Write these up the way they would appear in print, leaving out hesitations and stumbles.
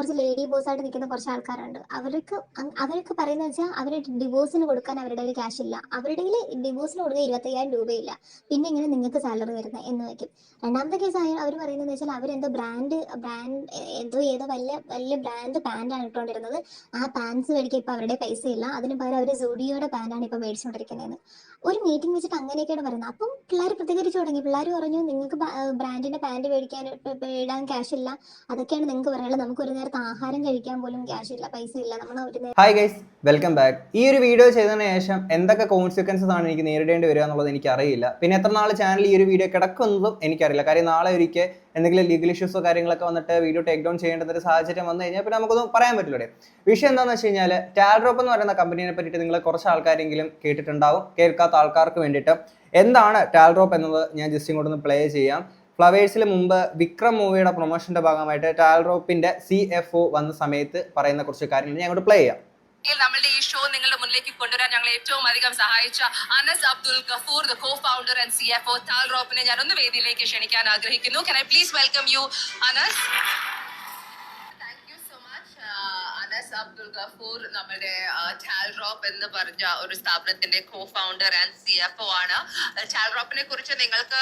കുറച്ച് lady boss ആയിട്ട് നിൽക്കുന്ന കുറച്ച് ആൾക്കാരുണ്ട്. അവർക്ക് പറയുന്നത് വെച്ചാൽ അവർ ഡിവോഴ്സിന് കൊടുക്കാൻ അവരുടെ കയ്യിൽ ക്യാഷ് ഇല്ല. അവരുടെ കയ്യിൽ ഡിവോഴ്സിന് കൊടുക്കാൻ 25,000 രൂപയില്ല. പിന്നെ എങ്ങനെ നിങ്ങൾക്ക് സാലറി വരുന്നത് എന്ന് വയ്ക്കും. രണ്ടാമത്തെ കേസ് അവർ പറയുന്നത് വെച്ചാൽ അവരെന്തോ ബ്രാൻഡ് എന്തോ ഏതോ വലിയ വലിയ ബ്രാൻഡ് പാൻറ്റാണ് ഇട്ടുകൊണ്ടിരുന്നത്. ആ പാൻസ് മേടിക്കാൻ ഇപ്പം അവരുടെ പൈസ ഇല്ല. അതിന് പകരം അവർ സൂഡിയോയുടെ പാൻറ്റാണ് ഇപ്പം മേടിച്ചുകൊണ്ടിരിക്കുന്നതെന്ന് ഒരു മീറ്റിംഗ് വെച്ചിട്ട് അങ്ങനെയൊക്കെയാണ് പറയുന്നത്. അപ്പം പിള്ളേർ പ്രതികരിച്ചു തുടങ്ങി. പിള്ളേർ പറഞ്ഞു, നിങ്ങൾക്ക് ബ്രാൻഡിന്റെ പാൻറ് മേടിക്കാൻ ഇടാൻ ക്യാഷ് ഇല്ല, അതൊക്കെയാണ് നിങ്ങൾക്ക് പറയാനുള്ളത്. നമുക്ക് ഒരു നേരത്തെ ആഹാരം കഴിക്കാൻ പോലും ക്യാഷ് ഇല്ല, പൈസ ഇല്ല. നമ്മൾ ഒരു നേരം. Hi guys, welcome back. ഈ ഒരു വീഡിയോ ചെയ്തതിന് ശേഷം എന്തൊക്കെ കോൺസിക്വൻസസ് ആണ് എനിക്ക് നേരിടേണ്ടി വരിക എന്നുള്ളത് എനിക്ക് അറിയില്ല. പിന്നെ എത്ര നാൾ ചാനൽ ഈ ഒരു വീഡിയോ കിടക്കുന്നതും എനിക്കറിയില്ല. കാര്യം നാളെ ഒരിക്കൽ എന്തെങ്കിലും ലീഗൽ ഇഷ്യൂസോ കാര്യങ്ങളൊക്കെ വന്നിട്ട് വീഡിയോ ടേക്ക് ഡൗൺ ചെയ്യേണ്ട ഒരു സാഹചര്യം വന്നു കഴിഞ്ഞാൽ പിന്നെ നമുക്കൊന്നും പറയാൻ പറ്റില്ല. വിഷയം എന്താണെന്ന് വെച്ച് കഴിഞ്ഞാൽ, ടാൽഡ്രോപ്പ് എന്ന് പറയുന്ന കമ്പനീനെ പറ്റിയിട്ട് നിങ്ങൾ കുറച്ച് ആൾക്കാരെങ്കിലും കേട്ടിട്ടുണ്ടാവും. കേൾക്കാത്ത ആൾക്കാർക്ക് വേണ്ടിയിട്ട് എന്താണ് ടാൽഡ്രോപ്പ് എന്നത് ഞാൻ ജസ്റ്റ് ഇങ്ങോട്ടൊന്ന് പ്ലേ ചെയ്യാം. ഫ്ലവേഴ്സിൽ മുമ്പ് വിക്രം മൂവിയുടെ പ്രൊമോഷന്റെ ഭാഗമായിട്ട് ടാൽഡ്രോപ്പിന്റെ CFO വന്ന സമയത്ത് പറയുന്ന കുറച്ച് കാര്യങ്ങൾ ഞാൻ അങ്ങോട്ട് പ്ലേ ചെയ്യാം. നമ്മളുടെ ഈ ഷോ നിങ്ങളുടെ മുന്നിലേക്ക് കൊണ്ടുവരാൻ ഞങ്ങൾ ഏറ്റവും അധികം സഹായിച്ച Anas Abdul Gafoor, the co-founder and CFO ടാൽഡ്രോപ്പിനെ ഞാൻ ഒന്ന് വേദിയിലേക്ക് ക്ഷണിക്കാൻ ആഗ്രഹിക്കുന്നു. Can I please welcome you, Anas? Anas Abdul Gafoor നമ്മുടെ ടാൽഡ്രോപ്പ് എന്ന് പറഞ്ഞ ഒരു സ്ഥാപനത്തിന്റെ co-founder and CFO ആണ്. ടാൽഡ്രോപ്പിനെ കുറിച്ച് നിങ്ങൾക്ക്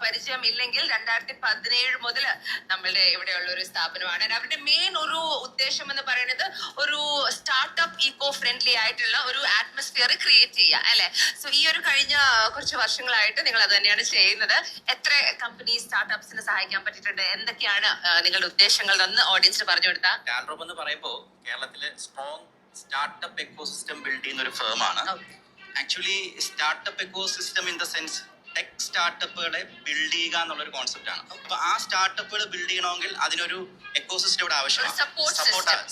പരിചയം ഇല്ലെങ്കിൽ 2017 മുതൽ നമ്മളുടെ ഇവിടെയുള്ള ഒരു സ്ഥാപനമാണ്. അവരുടെ മെയിൻ ഒരു ഉദ്ദേശം എന്ന് പറയുന്നത് ഒരു സ്റ്റാർട്ടപ്പ് ഈക്കോ ഫ്രണ്ട്ലി ആയിട്ടുള്ള ഒരു അറ്റ്മോസ്ഫിയർ ക്രിയേറ്റ് ചെയ്യുക, അല്ലെ? സോ ഈ ഒരു കഴിഞ്ഞ കുറച്ച് വർഷങ്ങളായിട്ട് നിങ്ങൾ അത് തന്നെയാണ് ചെയ്യുന്നത്. എത്ര കമ്പനി സ്റ്റാർട്ടപ്സിന് സഹായിക്കാൻ പറ്റിയിട്ടുണ്ട്? എന്തൊക്കെയാണ് നിങ്ങളുടെ ഉദ്ദേശങ്ങൾ എന്ന് ഓഡിയൻസിന് പറഞ്ഞു കൊടുത്താൽ? ടാൽഡ്രോപ്പ് എന്ന് പറയുമ്പോൾ കേരളത്തിലെ സ്ട്രോങ് സ്റ്റാർട്ടപ്പ് എക്കോസിസ്റ്റം ബിൽഡ് ചെയ്യുന്ന ഒരു ഫേമാണ്. Actually startup ecosystem in the sense tech സ്റ്റാർട്ടപ്പുകളെ ബിൽഡ് ചെയ്യുക എന്നുള്ളൊരു കോൺസെപ്റ്റ് ആണ്. അപ്പൊ ആ സ്റ്റാർട്ടപ്പുകൾ ബിൽഡ് ചെയ്യണമെങ്കിൽ അതിനൊരു എക്കോസിസ്റ്റം ഇവിടെ ആവശ്യമാണ്,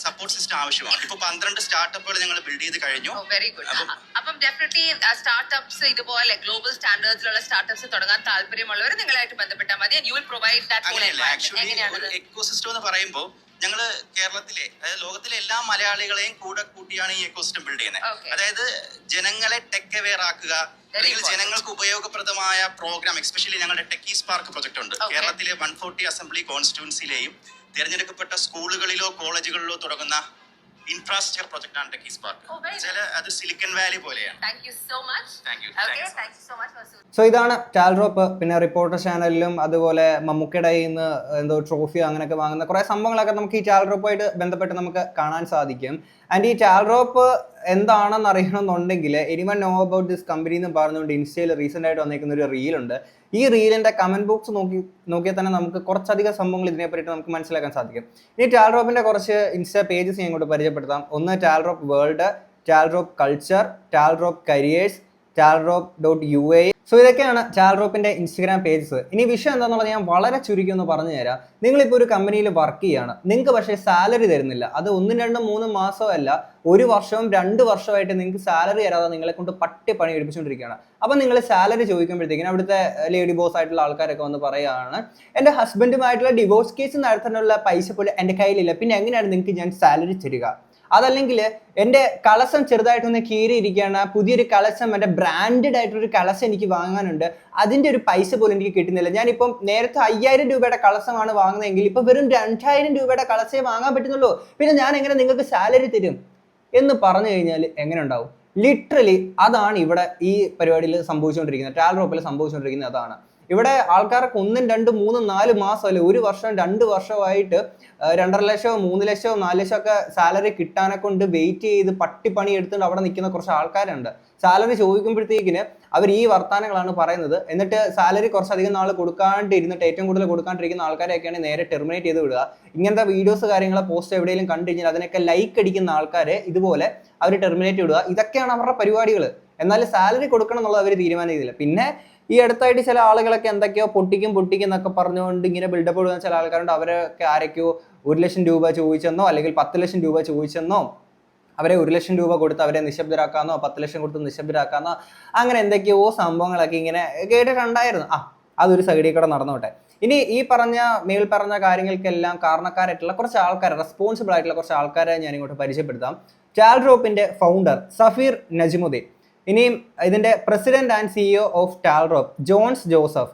സപ്പോർട്ട് സിസ്റ്റം ആവശ്യമാണ്. ഇപ്പൊ 12 സ്റ്റാർട്ടപ്പുകൾ ഞങ്ങൾ ബിൽഡ് ചെയ്ത് കഴിഞ്ഞു. Very good. അപ്പം ഡെഫിനറ്റ്ലി സ്റ്റാർട്ടപ്സ് ഇതുപോലെ ഗ്ലോബൽ സ്റ്റാൻഡേർഡ്സിലുള്ള സ്റ്റാർട്ടപ്സ് തുടങ്ങാൻ താല്പര്യമുള്ളവർ നിങ്ങളായിട്ട് ബന്ധപ്പെട്ടാൽ മതി. You will provide that. Actually ecosystem എന്ന് പറയുമ്പോൾ ഞങ്ങള് കേരളത്തിലെ, അതായത് ലോകത്തിലെ എല്ലാ മലയാളികളെയും കൂടെ കൂട്ടിയാണ് ഈ എക്കോസിസ്റ്റം ബിൽഡ് ചെയ്യുന്നത്. അതായത് ജനങ്ങളെ ടെക് അവെയർ ആക്കുക, അല്ലെങ്കിൽ ജനങ്ങൾക്ക് ഉപയോഗപ്രദമായ പ്രോഗ്രാം. എസ്പെഷ്യലി ഞങ്ങളുടെ ടെക്കി സ്പാർക്ക് പ്രൊജക്ട് ഉണ്ട്. കേരളത്തിലെ 140 അസംബ്ലി കോൺസ്റ്റിറ്റ്യുവൻസിലെയും തിരഞ്ഞെടുക്കപ്പെട്ട സ്കൂളുകളിലോ കോളേജുകളിലോ തുടങ്ങുന്ന ഇൻഫ്രാസ്ട്രക്ചർ പ്രൊജക്ട് ആണ് ടെക്കി സ്പാർക്ക്. അത് സിലിക്കൺ വാലി പോലെയാണ്. സോ ഇതാണ് ടാൽഡ്രോപ്പ്. പിന്നെ റിപ്പോർട്ടർ ചാനലിലും അതുപോലെ മമ്മൂക്കയുടെ നിന്ന് എന്തോ ട്രോഫിയോ അങ്ങനെയൊക്കെ വാങ്ങുന്ന കുറെ സംഭവങ്ങളൊക്കെ നമുക്ക് ഈ ടാൽഡ്രോപ്പുമായിട്ട് ബന്ധപ്പെട്ട് നമുക്ക് കാണാൻ സാധിക്കും. ആൻഡ് ഈ ടാൽഡ്രോപ്പ് എന്താണെന്ന് അറിയണമെന്നുണ്ടെങ്കിൽ anyone know about this company എന്ന് പറഞ്ഞുകൊണ്ട് ഇൻസ്റ്റയിൽ റീസെന്റ് ആയിട്ട് വന്നിരിക്കുന്ന ഒരു റീലുണ്ട്. ഈ റീലിന്റെ കമന്റ് ബോക്സ് നോക്കിയാൽ തന്നെ നമുക്ക് കുറച്ചധികം സംഭവങ്ങൾ ഇതിനെ പറ്റിയിട്ട് നമുക്ക് മനസ്സിലാക്കാൻ സാധിക്കും. ഈ ടാൽഡ്രോപ്പിന്റെ കുറച്ച് ഇൻസ്റ്റാ പേജസ് ഞാൻ ഇങ്ങോട്ട് പരിചയപ്പെടുത്താം. ഒന്ന് Talrop world, Talrop culture, Talrop careers, ടാൽഡ്രോപ്പ്.ua. സോ ഇതൊക്കെയാണ് ടാൽഡ്രോപ്പിന്റെ ഇൻസ്റ്റഗ്രാം പേജസ്. ഇനി വിഷയം എന്താണെന്നുള്ളത് ഞാൻ വളരെ ചുരുക്കി ഒന്ന് പറഞ്ഞു തരാം. നിങ്ങളിപ്പോൾ ഒരു കമ്പനിയിൽ വർക്ക് ചെയ്യാണ്, നിങ്ങൾക്ക് പക്ഷേ സാലറി തരുന്നില്ല. അത് 1, 2, 3 മാസമല്ല, 1 വർഷവും 2 വർഷമായിട്ട് നിങ്ങൾക്ക് സാലറി തരാതെ നിങ്ങളെ കൊണ്ട് പണി എടുപ്പിച്ചുകൊണ്ടിരിക്കുകയാണ്. അപ്പം നിങ്ങൾ സാലറി ചോദിക്കുമ്പോഴത്തേക്കിനും അവിടുത്തെ ലേഡി ബോസ് ആയിട്ടുള്ള ആൾക്കാരൊക്കെ വന്ന് പറയുകയാണ്, എൻ്റെ ഹസ്ബൻഡുമായിട്ടുള്ള ഡിവോഴ്സ് കേസ് നടത്താനുള്ള പൈസ പോലും എൻ്റെ കയ്യിലില്ല, പിന്നെ എങ്ങനെയാണ് നിങ്ങൾക്ക് ഞാൻ സാലറി തരിക? അതല്ലെങ്കിൽ എൻ്റെ കളസം ചെറുതായിട്ടൊന്ന് കീറിയിരിക്കുകയാണ്, പുതിയൊരു കളസം, എൻ്റെ ബ്രാൻഡഡ് ആയിട്ടൊരു കളസം എനിക്ക് വാങ്ങാനുണ്ട്, അതിൻ്റെ ഒരു പൈസ പോലും എനിക്ക് കിട്ടുന്നില്ല. ഞാനിപ്പം നേരത്തെ 5,000 രൂപയുടെ കളസമാണ് വാങ്ങുന്നതെങ്കിൽ ഇപ്പം വെറും 2,000 രൂപയുടെ കളസേ വാങ്ങാൻ പറ്റുന്നുള്ളൂ, പിന്നെ ഞാൻ എങ്ങനെ നിങ്ങൾക്ക് സാലറി തരും എന്ന് പറഞ്ഞു കഴിഞ്ഞാൽ എങ്ങനെ ഉണ്ടാവും? ലിറ്ററലി അതാണ് ഇവിടെ ഈ പരിപാടിയിൽ സംഭവിച്ചുകൊണ്ടിരിക്കുന്നത്. ടാൽഡ്രോപ്പിൽ സംഭവിച്ചുകൊണ്ടിരിക്കുന്നത് അതാണ്. ഇവിടെ ആൾക്കാർക്ക് 1, 2, 3, 4 മാസം അല്ലെ 1 വർഷം 2 വർഷമായിട്ട് 2.5 ലക്ഷമോ 3 ലക്ഷമോ 4 ലക്ഷമോ ഒക്കെ സാലറി കിട്ടാനെ കൊണ്ട് വെയിറ്റ് ചെയ്ത് പണി എടുത്തുകൊണ്ട് അവിടെ നിൽക്കുന്ന കുറച്ച് ആൾക്കാരുണ്ട്. സാലറി ചോദിക്കുമ്പോഴത്തേക്കിന് അവർ ഈ വർത്താനങ്ങളാണ് പറയുന്നത്. എന്നിട്ട് സാലറി കുറച്ചധികം നാൾ കൊടുക്കാണ്ടിരുന്നിട്ട് ഏറ്റവും കൂടുതൽ കൊടുക്കാണ്ടിരിക്കുന്ന ആൾക്കാരെയൊക്കെയാണ് നേരെ ടെർമിനേറ്റ് ചെയ്ത് വിടുക. ഇങ്ങനത്തെ വീഡിയോസ് കാര്യങ്ങളോ പോസ്റ്റ് എവിടെയെങ്കിലും കണ്ടു കഴിഞ്ഞാൽ അതിനൊക്കെ ലൈക്ക് അടിക്കുന്ന ആൾക്കാരെ ഇതുപോലെ അവർ ടെർമിനേറ്റ് വിടുക. ഇതൊക്കെയാണ് അവരുടെ പരിപാടികൾ. എന്നാൽ സാലറി കൊടുക്കണം എന്നുള്ളത് അവർ തീരുമാനം ചെയ്തില്ല. പിന്നെ ഈ അടുത്തായിട്ട് ചില ആളുകളൊക്കെ എന്തൊക്കെയോ പൊട്ടിക്കും എന്നൊക്കെ പറഞ്ഞുകൊണ്ട് ഇങ്ങനെ ബിൽഡപ്പ് കൊടുക്കുന്ന ചില ആൾക്കാരുണ്ട്. അവരൊക്കെ ആരൊക്കെയോ 1 ലക്ഷം രൂപ ചോദിച്ചെന്നോ അല്ലെങ്കിൽ 10 ലക്ഷം രൂപ ചോദിച്ചെന്നോ അവരെ 1 ലക്ഷം രൂപ കൊടുത്ത് അവരെ നിശബ്ദരാക്കാന്നോ 10 ലക്ഷം കൊടുത്ത് നിശബ്ദരാക്കാന്നോ അങ്ങനെ എന്തൊക്കെയോ സംഭവങ്ങളൊക്കെ ഇങ്ങനെ കേട്ടിട്ടുണ്ടായിരുന്നു. അതൊരു സൈഡിൽ കൂടെ നടന്നോട്ടെ. ഇനി ഈ മേൽ പറഞ്ഞ കാര്യങ്ങൾക്കെല്ലാം കാരണക്കാരായിട്ടുള്ള കുറച്ച് ആൾക്കാരെ, റെസ്പോൺസിബിൾ ആയിട്ടുള്ള കുറച്ച് ആൾക്കാരെ ഞാൻ ഇങ്ങോട്ട് പരിചയപ്പെടുത്താം. ടാൽഡ്രോപ്പിന്റെ ഫൗണ്ടർ സഫീർ നജ്മുദ്ദീൻ, ഇനിയും ഇതിന്റെ president and CEO of Talrop Johns Joseph,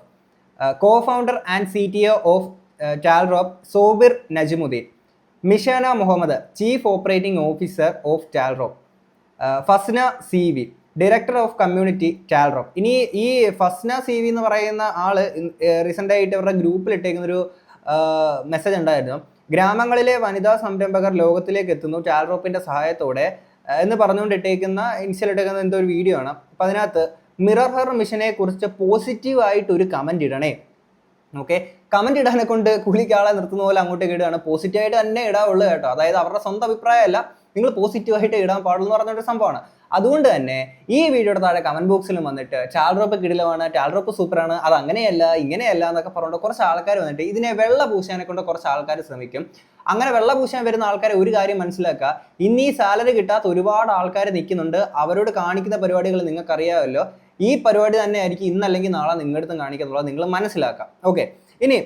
co-founder and CTO of Talrop Sobir Najmudheen, Mishana Muhammad, chief operating officer of Talrop. Fasna CV, director of community Talrop. ഇനി ഈ ഫസ്ന CV എന്ന് പറയുന്ന ആള് റീസെൻ്റ് ആയിട്ട് അവരുടെ ഗ്രൂപ്പിൽ ഇട്ടേക്കുന്നൊരു മെസ്സേജ് ഉണ്ടായിരുന്നു. ഗ്രാമങ്ങളിലെ വനിതാ സംരംഭകർ ലോകത്തിലേക്ക് എത്തുന്നു ടാൽറോപ്പിന്റെ സഹായത്തോടെ എന്ന് പറഞ്ഞുകൊണ്ട് ഇട്ടേക്കുന്ന ഇൻസ്റ്റയിൽ എന്തോ ഒരു വീഡിയോ ആണ്. അപ്പം അതിനകത്ത് മിറർ ഹെർ മിഷനെ കുറിച്ച് പോസിറ്റീവായിട്ട് ഒരു കമന്റ് ഇടണേ. ഓക്കെ, കമന്റ് ഇടാനെ കൊണ്ട് കൂലിക്കാളെ നിർത്തുന്ന പോലെ അങ്ങോട്ടേക്ക് ഇടുകയാണ്. പോസിറ്റീവായിട്ട് തന്നെ ഇടാവുള്ളൂ കേട്ടോ. അതായത് അവരുടെ സ്വന്തം അഭിപ്രായമല്ല, നിങ്ങൾ പോസിറ്റീവായിട്ട് ഇടാൻ പാടുള്ളൂ എന്ന് പറഞ്ഞൊരു സംഭവമാണ്. അതുകൊണ്ട് തന്നെ ഈ വീഡിയോയുടെ താഴെ കമന്റ് ബോക്സിലും വന്നിട്ട് ടാൽറോപ്പ് കിടിലമാണ്, ടാൽറോപ്പ് സൂപ്പറാണ്, അത് അങ്ങനെയല്ല ഇങ്ങനെയല്ല എന്നൊക്കെ പറഞ്ഞുകൊണ്ട് കുറച്ച് ആൾക്കാർ വന്നിട്ട് ഇതിനെ വെള്ള പൂശാനെ കൊണ്ട് കുറച്ച് ആൾക്കാർ ശ്രമിക്കും. അങ്ങനെ വെള്ള പൂശാൻ വരുന്ന ആൾക്കാരെ ഒരു കാര്യം മനസ്സിലാക്കുക, ഇനി സാലറി കിട്ടാത്ത ഒരുപാട് ആൾക്കാർ നിൽക്കുന്നുണ്ട്. അവരോട് കാണിക്കുന്ന പരിപാടികൾ നിങ്ങൾക്കറിയാമല്ലോ. ഈ പരിപാടി തന്നെ ആയിരിക്കും ഇന്നല്ലെങ്കിൽ നാളെ നിങ്ങളുടെ അടുത്തും കാണിക്കുന്നുള്ളത് നിങ്ങൾ മനസ്സിലാക്കാം. ഓക്കെ, ഇനി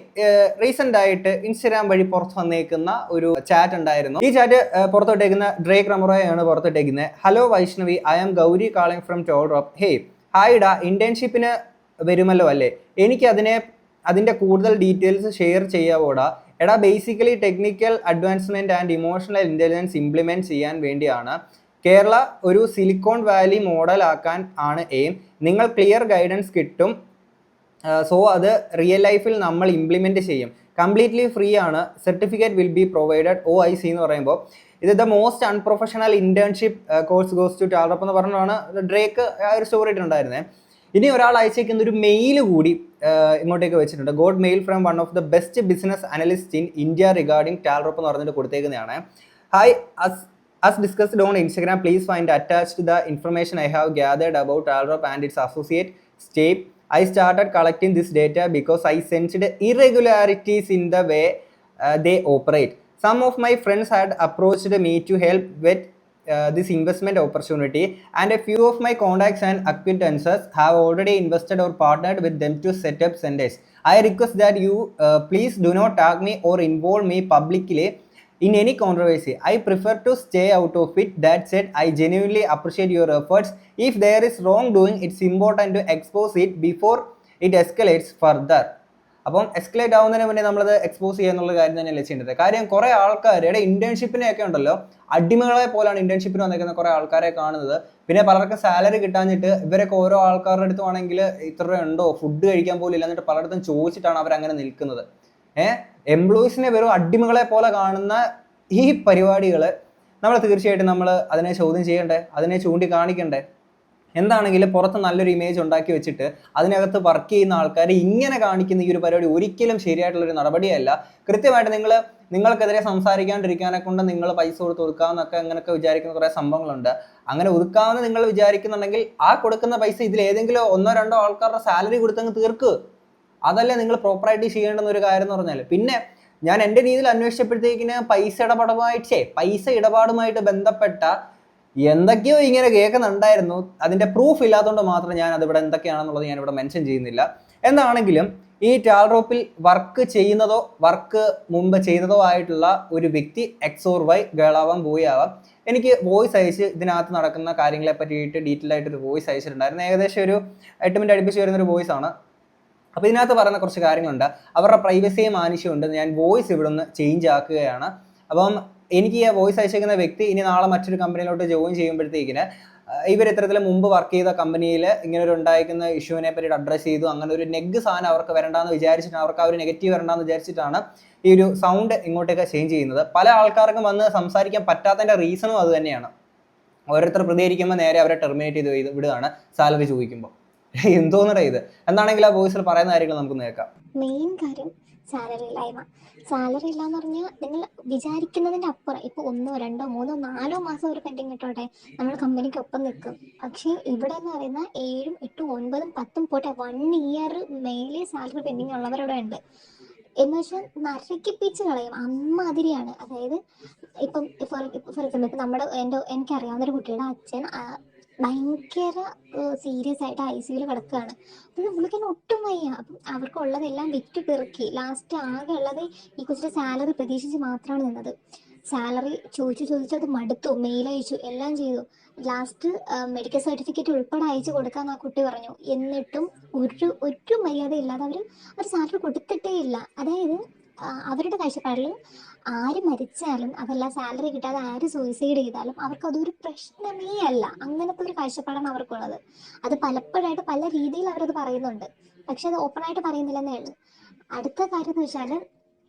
റീസെന്റ് ആയിട്ട് ഇൻസ്റ്റാഗ്രാം വഴി പുറത്ത് വന്നേക്കുന്ന ഒരു ചാറ്റ് ഉണ്ടായിരുന്നു. ഈ ചാറ്റ് പുറത്തോട്ടേക്കുന്ന ഡ്രേക്ക് റമോറയാണ് പുറത്തോട്ടേക്കുന്നത്. Hello Vaishnavi, I am Gauri calling from Talrop. Hey ഹായ്ഡാ, ഇന്റേൺഷിപ്പിന് വരുമല്ലോ അല്ലേ? എനിക്ക് അതിന്റെ കൂടുതൽ ഡീറ്റെയിൽസ് ഷെയർ ചെയ്യാവോടാ? എടാ, basically technical advancement and emotional intelligence implement ചെയ്യാൻ വേണ്ടിയാണ്. കേരള ഒരു സിലിക്കോൺ വാലി മോഡൽ ആക്കാൻ ആണ് എയിം. നിങ്ങൾ ക്ലിയർ ഗൈഡൻസ് കിട്ടും. സോ അത് റിയൽ ലൈഫിൽ നമ്മൾ ഇംപ്ലിമെൻറ്റ് ചെയ്യും. കംപ്ലീറ്റ്ലി ഫ്രീ ആണ്. Certificate will be provided. OIC എന്ന് പറയുമ്പോൾ ഇത് the most unprofessional internship course goes to Talrop എന്ന് പറഞ്ഞാണ് ഡ്രേക്ക് ആ ഒരു സ്റ്റോറി ഇട്ടുണ്ടായിരുന്നത്. ഇനി ഒരാൾ അയച്ചേക്കുന്ന ഒരു മെയിൽ കൂടി ഇങ്ങോട്ടേക്ക് വെച്ചിട്ടുണ്ട്. Good mail from one of the best business analyst in India regarding Talrop എന്ന് പറഞ്ഞിട്ട് കൊടുത്തേക്കുന്നതാണ്. Hi, as discussed on Instagram, please find attached the information I have gathered about Talrop and its associate Step. I started collecting this data because I sensed irregularities in the way they operate. Some of my friends had approached me to help with this investment opportunity, and a few of my contacts and acquaintances have already invested or partnered with them to set up centers. I request that you please do not tag me or involve me publicly in any controversy. I prefer to stay out of it. That said, I genuinely appreciate your efforts. If there is wrongdoing, it's important to expose it before it escalates further. അപ്പം escalate ആവുന്നതിന് മുന്നേ നമ്മളത് expose ചെയ്യുക എന്നുള്ള കാര്യം തന്നെയല്ലേ ചെയ്യേണ്ടത്. കാര്യം കുറേ ആൾക്കാരുടെ ഇന്റേൺഷിപ്പിനെയൊക്കെ ഉണ്ടല്ലോ, അടിമകളെ പോലാണ് ഇന്റേൺഷിപ്പിന് വന്നേക്കുന്ന കുറേ ആൾക്കാരെ കാണുന്നത്. പിന്നെ പലർക്കും സാലറി കിട്ടാഞ്ഞിട്ട് ഇവരൊക്കെ ഓരോ ആൾക്കാരുടെ അടുത്തും ആണെങ്കിൽ ഇത്ര ഉണ്ടോ, ഫുഡ് കഴിക്കാൻ പോലും ഇല്ല എന്നിട്ട് പലയിടത്തും ചോദിച്ചിട്ടാണ് അവരങ്ങനെ നിൽക്കുന്നത്. എംപ്ലോയീസിനെ വെറും അടിമകളെ പോലെ കാണുന്ന ഈ പരിപാടികൾ നമ്മൾ തീർച്ചയായിട്ടും നമ്മൾ അതിനെ ചോദ്യം ചെയ്യണ്ടേ, അതിനെ ചൂണ്ടിക്കാണിക്കണ്ടേ. എന്താണെങ്കിലും പുറത്ത് നല്ലൊരു ഇമേജ് ഉണ്ടാക്കി വെച്ചിട്ട് അതിനകത്ത് വർക്ക് ചെയ്യുന്ന ആൾക്കാർ ഇങ്ങനെ കാണിക്കുന്ന ഈ ഒരു പരിപാടി ഒരിക്കലും ശരിയായിട്ടുള്ളൊരു നടപടിയല്ല. കൃത്യമായിട്ട് നിങ്ങൾക്കെതിരെ സംസാരിക്കാണ്ടിരിക്കാനെ കൊണ്ട് നിങ്ങൾ പൈസ ഒതുക്കാമെന്നൊക്കെ അങ്ങനെയൊക്കെ വിചാരിക്കുന്ന കുറേ സംഭവങ്ങളുണ്ട്. അങ്ങനെ ഒതുക്കാമെന്ന് നിങ്ങൾ വിചാരിക്കുന്നുണ്ടെങ്കിൽ ആ കൊടുക്കുന്ന പൈസ ഇതിലേതെങ്കിലും 1-2 ആൾക്കാരുടെ സാലറി കൊടുത്തങ്ങ് തീർക്ക്. അതല്ലേ നിങ്ങൾ പ്രോപ്പറായിട്ട് ചെയ്യേണ്ടുന്ന ഒരു കാര്യം എന്ന് പറഞ്ഞാൽ. പിന്നെ ഞാൻ എൻ്റെ രീതിയിൽ അന്വേഷിച്ചപ്പോഴത്തേക്കിന് പൈസ ഇടപാടുമായിട്ട് ബന്ധപ്പെട്ട എന്തൊക്കെയോ ഇങ്ങനെ കേൾക്കുന്നുണ്ടായിരുന്നു. അതിൻ്റെ പ്രൂഫ് ഇല്ലാത്തതുകൊണ്ട് മാത്രം ഞാൻ അതിവിടെ എന്തൊക്കെയാണെന്നുള്ളത് ഞാനിവിടെ മെൻഷൻ ചെയ്യുന്നില്ല. എന്താണെങ്കിലും ഈ ടാൽറോപ്പിൽ വർക്ക് ചെയ്യുന്നതോ വർക്ക് മുമ്പ് ചെയ്തതോ ആയിട്ടുള്ള ഒരു വ്യക്തി X or Y, ഗേളാവാം ബോയ് ആവാം, എനിക്ക് വോയിസ് അയച്ച് ഇതിനകത്ത് നടക്കുന്ന കാര്യങ്ങളെ പറ്റിയിട്ട് ഡീറ്റെയിൽ ആയിട്ടൊരു വോയിസ് അയച്ചിട്ടുണ്ടായിരുന്നു. ഏകദേശം ഒരു 8 മിനിറ്റ് അടുപ്പിച്ച് വരുന്നൊരു വോയിസ് ആണ്. അപ്പോൾ ഇതിനകത്ത് പറയുന്ന കുറച്ച് കാര്യങ്ങളുണ്ട്. അവരുടെ പ്രൈവസിയെ മാനിച്ചുകൊണ്ട് ഞാൻ വോയിസ് ഇവിടെ നിന്ന് ചേഞ്ച് ആക്കുകയാണ്. അപ്പം എനിക്ക് ഈ വോയിസ് അയച്ചേക്കുന്ന വ്യക്തി ഇനി നാളെ മറ്റൊരു കമ്പനിയിലോട്ട് ജോയിൻ ചെയ്യുമ്പോഴത്തേക്കിന് ഇവർ ഇത്തരത്തിൽ മുമ്പ് വർക്ക് ചെയ്ത കമ്പനിയിൽ ഇങ്ങനെ ഒരു ഉണ്ടായിരിക്കുന്ന ഇഷ്യൂവിനെ പറ്റിയിട്ട് അഡ്രസ്സ് ചെയ്തു. അങ്ങനെ ഒരു സാധനം അവർക്ക് വരണ്ടെന്ന് വിചാരിച്ചിട്ടാണ്, അവർക്ക് ആ ഒരു നെഗറ്റീവ് വരണ്ടെന്ന് വിചാരിച്ചിട്ടാണ് ഈ ഒരു സൗണ്ട് ഇങ്ങോട്ടേക്ക് ചേഞ്ച് ചെയ്യുന്നത്. പല ആൾക്കാർക്കും വന്ന് സംസാരിക്കാൻ പറ്റാത്തതിൻ്റെ റീസണും അത് തന്നെയാണ്. ഓരോരുത്തർ പ്രതികരിക്കുമ്പോൾ നേരെ അവരെ ടെർമിനേറ്റ് ചെയ്ത് വിടുകയാണ് സാലറി ചോദിക്കുമ്പോൾ. എന്തോന്നറിയാം ഇത്. എന്താണെങ്കിൽ ആ വോയിസിൽ പറയുന്ന കാര്യങ്ങൾ നമുക്ക് കേൾക്കാം. മെയിൻ കാര്യം സാലറി ഇല്ലായ്മ. സാലറി ഇല്ലാന്ന് പറഞ്ഞാൽ നിങ്ങൾ വിചാരിക്കുന്നതിൻ്റെ അപ്പുറം. ഇപ്പോൾ 1, 2, 3, 4 മാസം ഒരു പെൻഡിങ് ഇട്ടോട്ടെ, നമ്മൾ കമ്പനിക്ക് ഒപ്പം നിൽക്കും. പക്ഷേ ഇവിടെ എന്ന് പറയുന്ന 7, 8, 9, 10 പോട്ടെ 1 ഇയർ മേലെ സാലറി പെൻഡിങ് ഉള്ളവരവിടെ ഉണ്ട്. എന്ന് വെച്ചാൽ നരക്കിപ്പിച്ച് കളയും, അമ്മാതിരിയാണ്. അതായത് ഇപ്പം ഫോർ എക്സാമ്പിൾ ഇപ്പം എനിക്കറിയാവുന്നൊരു കുട്ടിയുടെ അച്ഛൻ ഭയങ്കര സീരിയസ് ആയിട്ട് ICUയിൽ കിടക്കുകയാണ്. അപ്പം നമ്മൾക്ക് തന്നെ ഒട്ടും വയ്യ. അപ്പം അവർക്കുള്ളതെല്ലാം വിറ്റ് പെറുക്കി ലാസ്റ്റ് ആകെ ഉള്ളത് ഈ കൊച്ചിൻ്റെ സാലറി പ്രതീക്ഷിച്ച് മാത്രമാണ് നിന്നത്. സാലറി ചോദിച്ചു അത് മടുത്തു, മെയിൽ അയച്ചു, എല്ലാം ചെയ്തു. ലാസ്റ്റ് മെഡിക്കൽ സർട്ടിഫിക്കറ്റ് ഉൾപ്പെടെ അയച്ചു കൊടുക്കാമെന്ന് ആ കുട്ടി പറഞ്ഞു. എന്നിട്ടും ഒരു മര്യാദ ഇല്ലാതെ അവർ സാലറി കൊടുത്തിട്ടേ ഇല്ല. അതായത് അവരുടെ കാഴ്ചപ്പാടിൽ ആര് മരിച്ചാലും അതല്ല സാലറി കിട്ടാതെ ആര് സൂയിസൈഡ് ചെയ്താലും അവർക്ക് അതൊരു പ്രശ്നമേ അല്ല. അങ്ങനത്തെ ഒരു കാഴ്ചപ്പാടാണ് അവർക്കുള്ളത്. അത് പലപ്പോഴായിട്ട് പല രീതിയിൽ അവരത് പറയുന്നുണ്ട്, പക്ഷെ അത് ഓപ്പൺ ആയിട്ട് പറയുന്നില്ലെന്നേ ഉള്ളൂ. അടുത്ത കാര്യം എന്ന് വെച്ചാൽ,